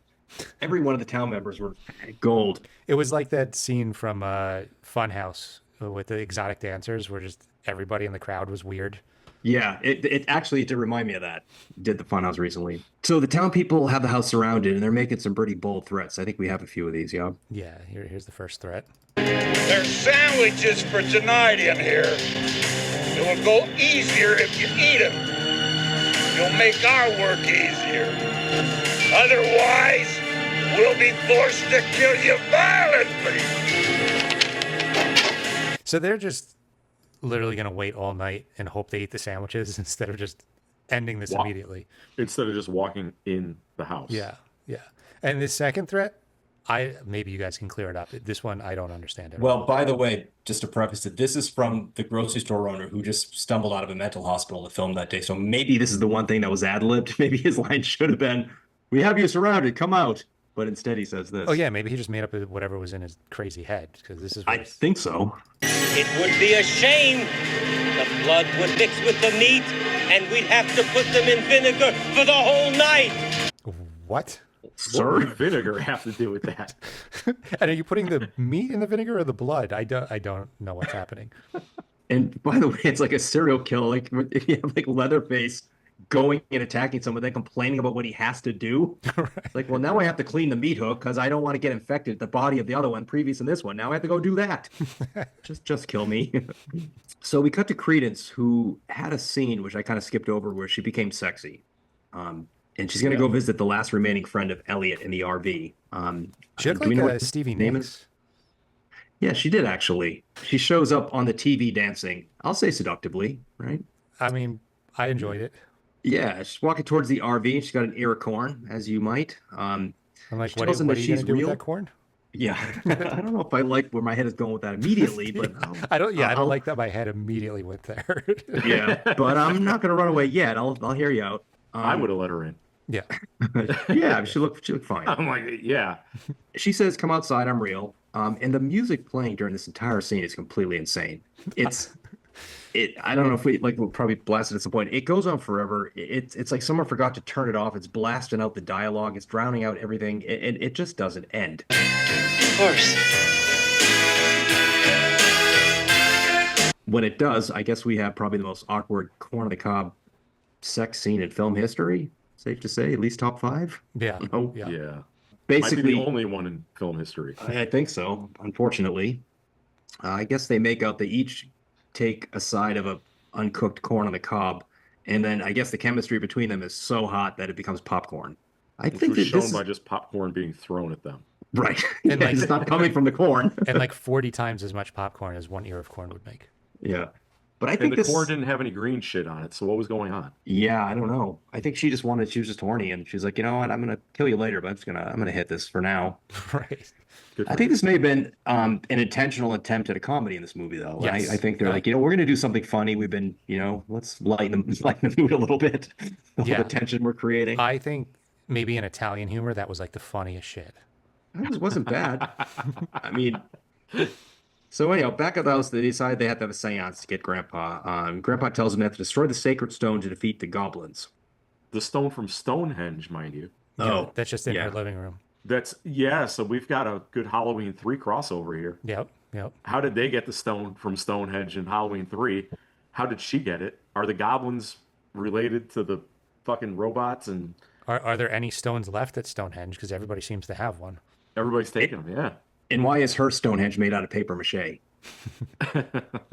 Every one of the town members were gold. It was like that scene from Funhouse with the exotic dancers where just everybody in the crowd was weird. Yeah, it actually did remind me of that. Did the Funhouse recently. So the town people have the house surrounded, and they're making some pretty bold threats. I think we have a few of these, yeah? Yeah, here's the first threat. There's sandwiches for tonight in here. It will go easier if you eat them. You'll make our work easier. Otherwise, we'll be forced to kill you violently. So they're just literally going to wait all night and hope they eat the sandwiches instead of just ending this immediately. Instead of just walking in the house. Yeah. And the second threat, maybe you guys can clear it up. This one, I don't understand it. Well, by the way, just to preface it, this is from the grocery store owner who just stumbled out of a mental hospital to film that day. So maybe this is the one thing that was ad-libbed. Maybe his line should have been, "We have you surrounded, come out." But instead he says this. Oh, yeah, maybe he just made up whatever was in his crazy head. Because this is. I think so. It would be a shame. The blood would mix with the meat, and we'd have to put them in vinegar for the whole night. What? Sir? What would vinegar have to do with that? And are you putting the meat in the vinegar or the blood? I don't know what's happening. And by the way, it's like a serial killer. If you have Leatherface going and attacking someone, then complaining about what he has to do. Right. Well, now I have to clean the meat hook because I don't want to get infected the body of the other one previous in this one. Now I have to go do that. just kill me. So we cut to Credence, who had a scene which I kind of skipped over where she became sexy. And she's going to go visit the last remaining friend of Elliot in the RV. She looked like Stevie Nicks. Yeah, she did actually. She shows up on the TV dancing. I'll say seductively, right? I mean, I enjoyed it. Yeah, she's walking towards the RV. She's got an ear of corn, as you might. I'm like, what are you going to do with that corn? Yeah, I don't know if I like where my head is going with that immediately, but I don't like that my head immediately went there. Yeah, but I'm not going to run away yet. I'll hear you out. I would have let her in. Yeah. Yeah, she looked fine. I'm like, yeah. She says, "Come outside, I'm real." And the music playing during this entire scene is completely insane. I don't know if we'll probably blast it at some point. It goes on forever. It's like someone forgot to turn it off. It's blasting out the dialogue. It's drowning out everything. It just doesn't end. Of course. When it does, I guess we have probably the most awkward corn on the cob sex scene in film history. Safe to say, at least top 5. Yeah. Oh, yeah. Basically, might be the only one in film history. I think so. Unfortunately, I guess they make out they each take a side of a uncooked corn on the cob, and then I guess the chemistry between them is so hot that it becomes popcorn. I Which think was that shown this by is just popcorn being thrown at them. right. And Yeah, like- it's not coming from the corn. And like 40 times as much popcorn as 1 ear of corn would make. Yeah, but I And think the this. corn didn't have any green shit on it, so what was going on? Yeah, I don't know. I think she just wanted. She was just horny, and she's like, you know what? I'm gonna kill you later, but I'm gonna hit this for now. Right. Good I for think you. this may have been an intentional attempt at a comedy in this movie, though. And Yes. I think they're like, we're going to do something funny. We've been, let's lighten the mood a little bit. All Yeah. the tension we're creating. I think maybe in Italian humor, that was like the funniest shit. It wasn't bad. I mean, so anyhow, back at the house, they decide they have to have a seance to get Grandpa. Grandpa tells them they have to destroy the sacred stone to defeat the goblins. The stone from Stonehenge, mind you. Yeah, that's just in yeah. her living room. So we've got a good Halloween 3 crossover here. Yep. How did they get the stone from Stonehenge in Halloween 3? How did she get it? Are the goblins related to the fucking robots? And Are there any stones left at Stonehenge? Because everybody seems to have one. everybody's taking them, yeah. And why is her Stonehenge made out of paper mache?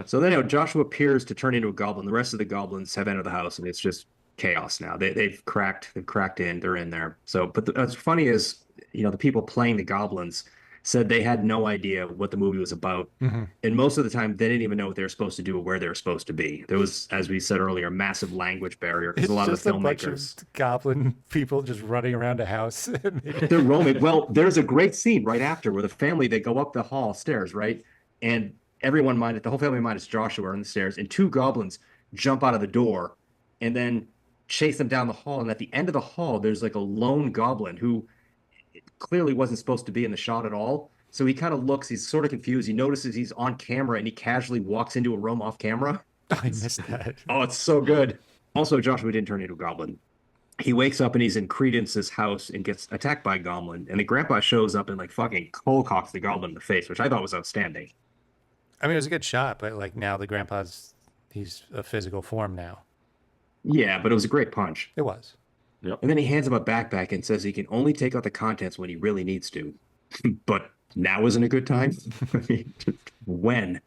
So then, Joshua appears to turn into a goblin. The rest of the goblins have entered the house, and it's just chaos now. They've cracked in. They're in there. So, but what's funny is, the people playing the goblins said they had no idea what the movie was about, and most of the time they didn't even know what they were supposed to do or where they were supposed to be. There was, as we said earlier, a massive language barrier because a lot of the bunch of filmmakers goblin people just running around a house. they're roaming. Well, there's a great scene right after where the family, they go up the hall stairs, right? And the whole family minus Joshua are on the stairs, and 2 goblins jump out of the door and then chase them down the hall. And at the end of the hall, there's like a lone goblin who clearly wasn't supposed to be in the shot at all. So he kind of looks, he's sort of confused. He notices he's on camera and he casually walks into a room off camera. I missed that. Oh, it's so good. Also, Joshua didn't turn into a goblin. He wakes up and he's in Credence's house and gets attacked by a goblin. And the grandpa shows up and like fucking cold cocks the goblin in the face, which I thought was outstanding. I mean, it was a good shot, but like now the he's a physical form now. Yeah, but it was a great punch. It was. Yep. And then he hands him a backpack and says he can only take out the contents when he really needs to. But now isn't a good time? I mean, when?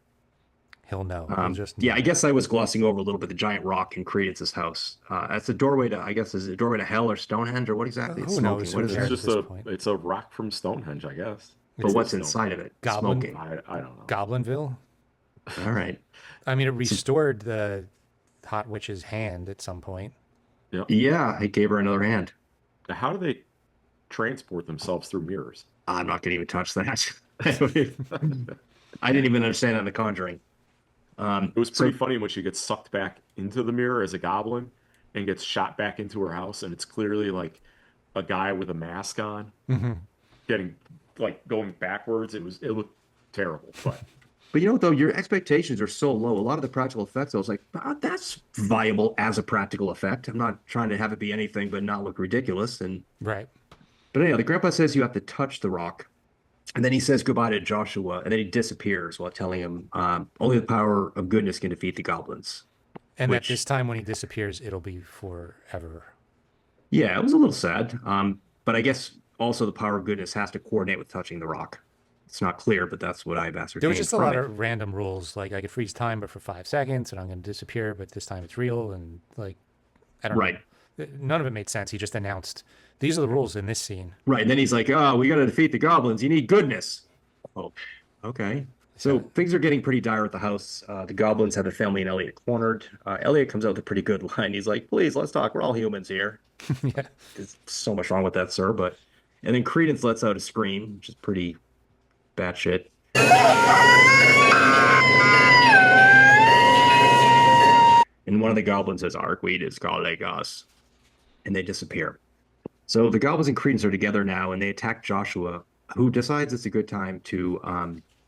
He'll know. He'll just Yeah, I guess I was glossing over a little bit the giant rock in Credence's house. That's a doorway to, I guess, is it a doorway to hell or Stonehenge or what exactly? It's Who smoking. knows? What is It's that? just it's a rock from Stonehenge, I guess. But what's inside of it? Goblin? Smoking. I don't know. Goblinville. All right. I mean, it restored the hot witch's hand at some point. Yep. Yeah, I gave her another hand. Now, how do they transport themselves through mirrors? I'm not going to even touch that. I didn't even understand that in The Conjuring. It was pretty funny when she gets sucked back into the mirror as a goblin and gets shot back into her house, and it's clearly like a guy with a mask on, getting like going backwards. It looked terrible, but But you know what, though? Your expectations are so low. A lot of the practical effects, I was like, that's viable as a practical effect. I'm not trying to have it be anything but not look ridiculous. Right. But anyhow, the grandpa says you have to touch the rock. And then he says goodbye to Joshua, and then he disappears while telling him only the power of goodness can defeat the goblins. And at this time when he disappears, it'll be forever. Yeah, it was a little sad. But I guess also the power of goodness has to coordinate with touching the rock. It's not clear, but that's what I've ascertained. There was just a from lot it. of random rules. Like I could freeze time, but for 5 seconds, and I'm going to disappear, but this time it's real. And like, I don't Right. know. None of it made sense. He just announced, these are the rules in this scene. Right, and then he's like, "Oh, we got to defeat the goblins. You need goodness." Oh, okay. So things are getting pretty dire at the house. The goblins have the family and Elliot cornered. Elliot comes out with a pretty good line. He's like, "Please, let's talk. We're all humans here." Yeah. There's so much wrong with that, sir. And then Credence lets out a scream, which is pretty batshit. And one of the goblins says, "Arquid is calling us," and they disappear. So the goblins and Credence are together now, and they attack Joshua, who decides it's a good time to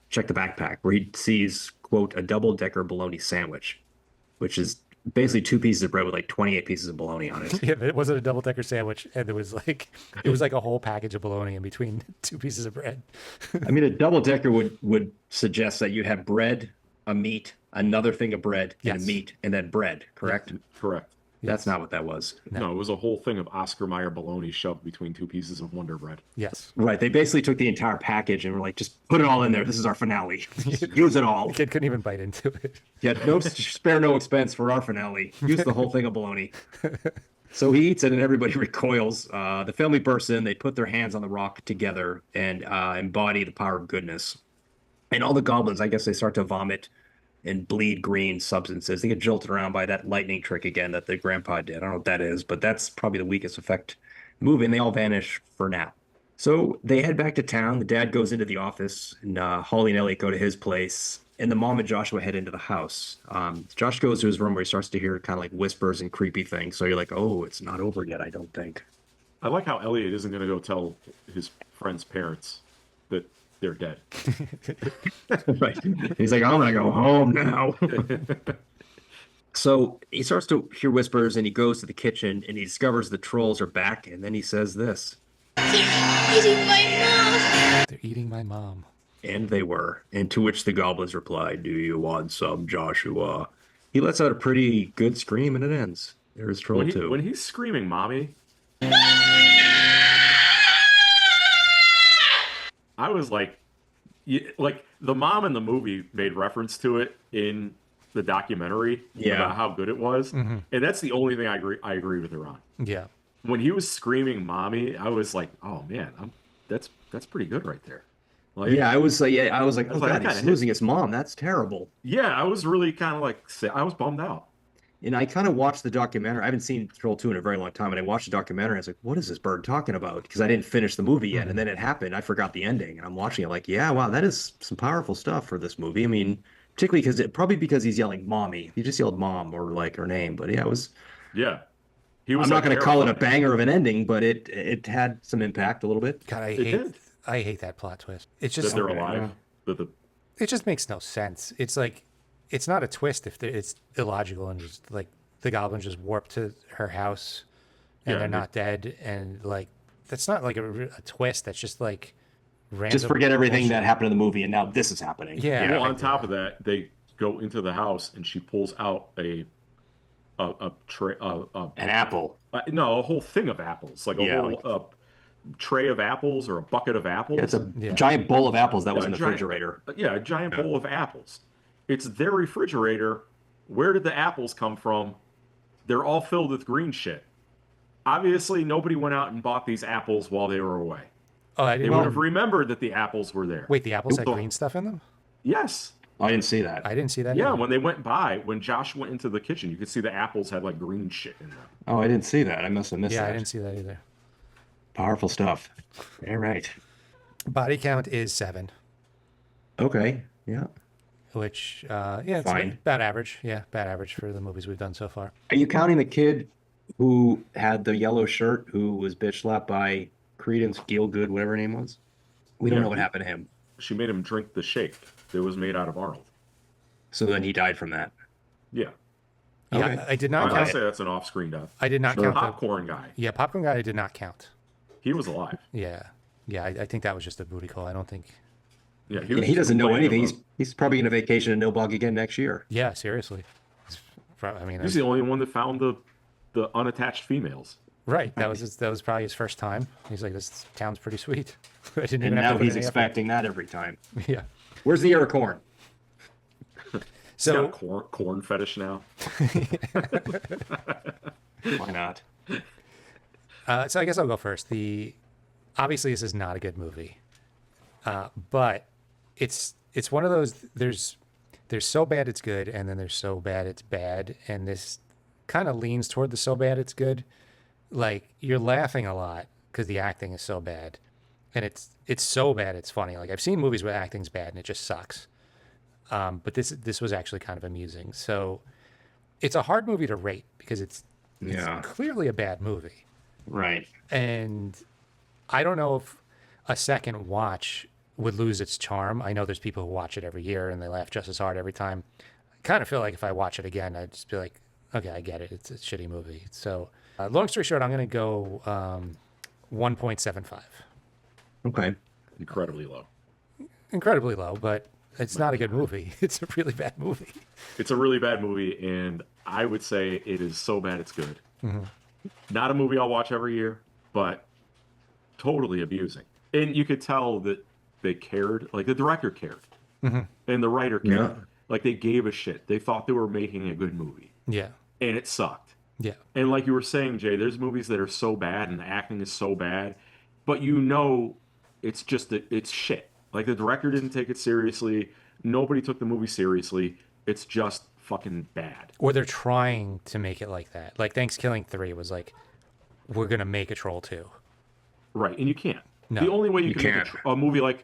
check the backpack, where he sees, quote, a double-decker bologna sandwich, which is basically 2 pieces of bread with like 28 pieces of bologna on it. Yeah, it wasn't a double-decker sandwich, and it was like a whole package of bologna in between 2 pieces of bread. I mean, a double-decker would suggest that you have bread, a meat, another thing of bread, and a meat, and then bread, correct? Correct. That's not what that was. No, it was a whole thing of Oscar Mayer bologna shoved between two pieces of Wonder Bread. Yes. Right. They basically took the entire package and were like, just put it all in there. This is our finale. Use it all. The kid couldn't even bite into it. Yeah, no spare no expense for our finale. Use the whole thing of bologna. So he eats it and everybody recoils. The family bursts in. They put their hands on the rock together and embody the power of goodness. And all the goblins, I guess, they start to vomit and bleed green substances. They get jolted around by that lightning trick again that the grandpa did. I don't know what that is, but that's probably the weakest effect movie, and they all vanish for now. So they head back to town. The dad goes into the office, and Holly and Elliot go to his place, and the mom and Joshua head into the house. Josh goes to his room where he starts to hear kind of like whispers and creepy things. So you're like, oh, it's not over yet, I don't think. I like how Elliot isn't going to go tell his friend's parents that they're dead. Right. He's like, I'm gonna go home now. So he starts to hear whispers and he goes to the kitchen and he discovers the trolls are back, and then he says this. They're eating my mom. They're eating my mom. And they were. And to which the goblins replied, do you want some, Joshua? He lets out a pretty good scream and it ends. There's Troll 2. When he's screaming, Mommy, I was like the mom in the movie made reference to it in the documentary about how good it was, and that's the only thing I agree with her on. Yeah. When he was screaming "Mommy," I was like, "Oh man, that's pretty good right there." Like, I was like, oh like, God, he's losing his mom. That's terrible. Yeah, I was really kind of like, I was bummed out. And I kind of watched the documentary. I haven't seen Troll 2 in a very long time. And I watched the documentary. I was like, what is this bird talking about? Because I didn't finish the movie yet. And then it happened. I forgot the ending. And I'm watching it like, yeah, wow, that is some powerful stuff for this movie. I mean, particularly because he's yelling mommy. He just yelled mom or like her name. But yeah, it was. Yeah. I'm not going to call it a banger of an ending, but it had some impact a little bit. God, I hate that plot twist. It's just that they're alive. It just makes no sense. It's like, it's not a twist if it's illogical and just like the goblins just warp to her house and they're not dead, and like that's not like a twist. That's just like random. Just forget everything that happened in the movie, and now this is happening. Yeah. Well, on top of that, they go into the house and she pulls out a tray, an apple. No, a whole thing of apples, like a whole tray of apples or a bucket of apples. Yeah, it's a giant bowl of apples that was in the refrigerator. Yeah, a giant bowl of apples. It's their refrigerator. Where did the apples come from? They're all filled with green shit. Obviously, nobody went out and bought these apples while they were away. Oh, I didn't. They would have remembered that the apples were there. Wait, the apples had green stuff in them? Yes. I didn't see that. I didn't see that. Yeah, either. when they went by, when Josh went into the kitchen, you could see the apples had like green shit in them. Oh, I didn't see that. I must have missed that. Yeah, I didn't see that either. Powerful stuff. All right. Body count is 7. Okay. Yeah. Which, it's fine. About average. Yeah, about average for the movies we've done so far. Are you counting the kid who had the yellow shirt who was bitch slapped by Credence, Gielgud, whatever her name was? We don't know what happened to him. She made him drink the shake that was made out of Arnold. So then he died from that. Yeah. Yeah, Okay. I did not I'll count. say that's an off-screen death. I did not count the popcorn guy. Yeah, popcorn guy I did not count. He was alive. Yeah. Yeah, I think that was just a booty call. I don't think. Yeah, he doesn't know anything. He's probably going to vacation in Nilbog again next year. Yeah, seriously. He's the only one that found the unattached females. Right. That was probably his first time. He's like, this town's pretty sweet. I didn't even And have now to put he's any expecting that every time. effort. Yeah. Where's the ear of corn? So corn fetish now. Why not? So I guess I'll go first. Obviously this is not a good movie, but it's one of those. There's so bad it's good, and then there's so bad it's bad, and this kind of leans toward the so bad it's good. Like you're laughing a lot because the acting is so bad, and it's so bad it's funny. Like I've seen movies where acting's bad and it just sucks. But this was actually kind of amusing. So it's a hard movie to rate because it's clearly a bad movie. Right. And I don't know if a second watch would lose its charm. I know there's people who watch it every year and they laugh just as hard every time. I kind of feel like if I watch it again, I'd just be like, okay, I get it. It's a shitty movie. So long story short, I'm going to go 1.75. Okay. Incredibly low. But it's not a good movie. It's a really bad movie. It's a really bad movie, and I would say it is so bad it's good. Mm-hmm. Not a movie I'll watch every year, but totally abusing. And you could tell that they cared, like the director cared, Mm-hmm. and the writer cared. Yeah. Like they gave a shit. They thought they were making a good movie, Yeah. and it sucked. Yeah. And like you were saying, Jay, there's movies that are so bad and the acting is so bad, but you know it's just that it's shit. Like the director didn't take it seriously. Nobody took the movie seriously. It's just fucking bad. Or they're trying to make it like that. Like Thanksgiving 3 was like, we're going to make a Troll 2. Right, and you can't. No, the only way you can can't. make a movie like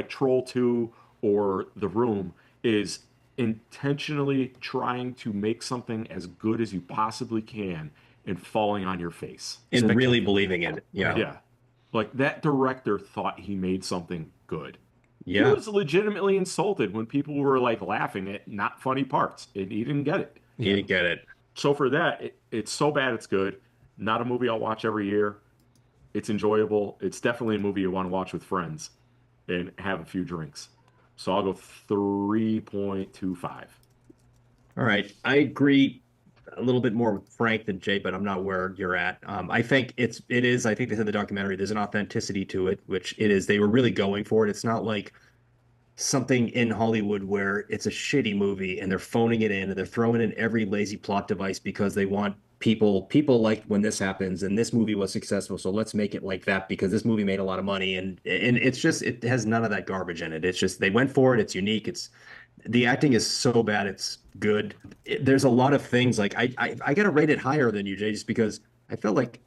Troll 2 or The Room is intentionally trying to make something as good as you possibly can and falling on your face. And really believing in it. Yeah. Yeah. Like that director thought he made something good. Yeah. He was legitimately insulted when people were like laughing at not funny parts, and he didn't get it. He didn't get it. So for that, it's so bad it's good. Not a movie I'll watch every year. It's enjoyable. It's definitely a movie you want to watch with friends and have a few drinks. So I'll go 3.25. All right. I agree a little bit more with Frank than Jay, but I'm not where you're at. I think it is. I think they said in the documentary, there's an authenticity to it, which it is. They were really going for it. It's not like something in Hollywood where it's a shitty movie and they're phoning it in and they're throwing in every lazy plot device because they want people like when this happens and this movie was successful, so let's make it like that because this movie made a lot of money, and it's just, it has none of that garbage in it. It's just they went for it. It's unique. It's the acting is so bad it's good. There's a lot of things like I gotta rate it higher than you, Jay, just because I felt like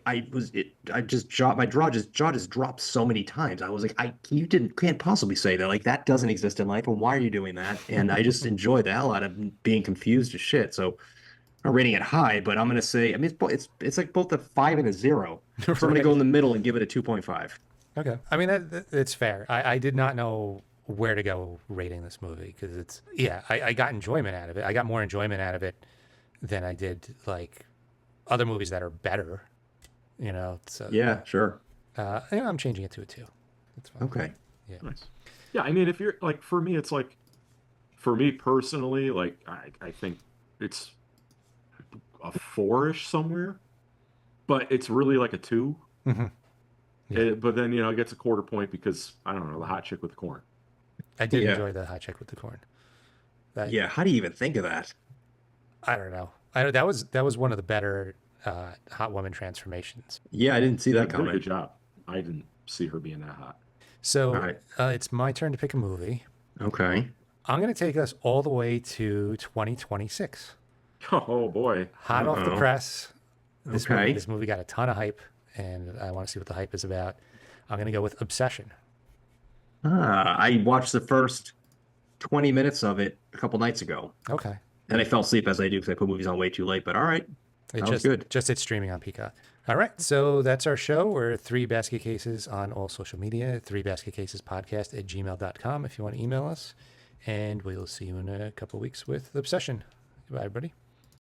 my jaw just dropped so many times. I was like, you can't possibly say that, like that doesn't exist in life, and why are you doing that? And I just enjoyed the hell out of being confused as shit. So I'm not rating it high, but I'm gonna say, I mean, it's like both a 5 and a 0. So I'm gonna go in the middle and give it a 2.5. Okay. I mean, it's fair. I did not know where to go rating this movie because I got enjoyment out of it. I got more enjoyment out of it than I did like other movies that are better, you know? So yeah, sure. I'm changing it to a 2. That's fine. Okay. Yeah. Nice. Yeah, I mean, if you're like, for me, it's like, for me personally, like I think it's a 4-ish somewhere, but it's really like a 2. Mm-hmm. Yeah. But then, it gets a quarter point because, I don't know, the hot chick with the corn. I did enjoy the hot chick with the corn. Yeah, how do you even think of that? I don't know. That was one of the better hot woman transformations. Yeah, I didn't see that coming. Good job. I didn't see her being that hot. So it's my turn to pick a movie. Okay. I'm going to take us all the way to 2026. Oh boy! Hot off the press. This Okay. movie got a ton of hype, and I want to see what the hype is about. I'm going to go with Obsession. I watched the first 20 minutes of it a couple nights ago. Okay. And I fell asleep as I do because I put movies on way too late. But all right, that was good. Just it's streaming on Peacock. All right, so that's our show. We're 3 Basket Cases on all social media. 3basketcasespodcast@gmail.com if you want to email us. And we'll see you in a couple weeks with Obsession. Goodbye, everybody.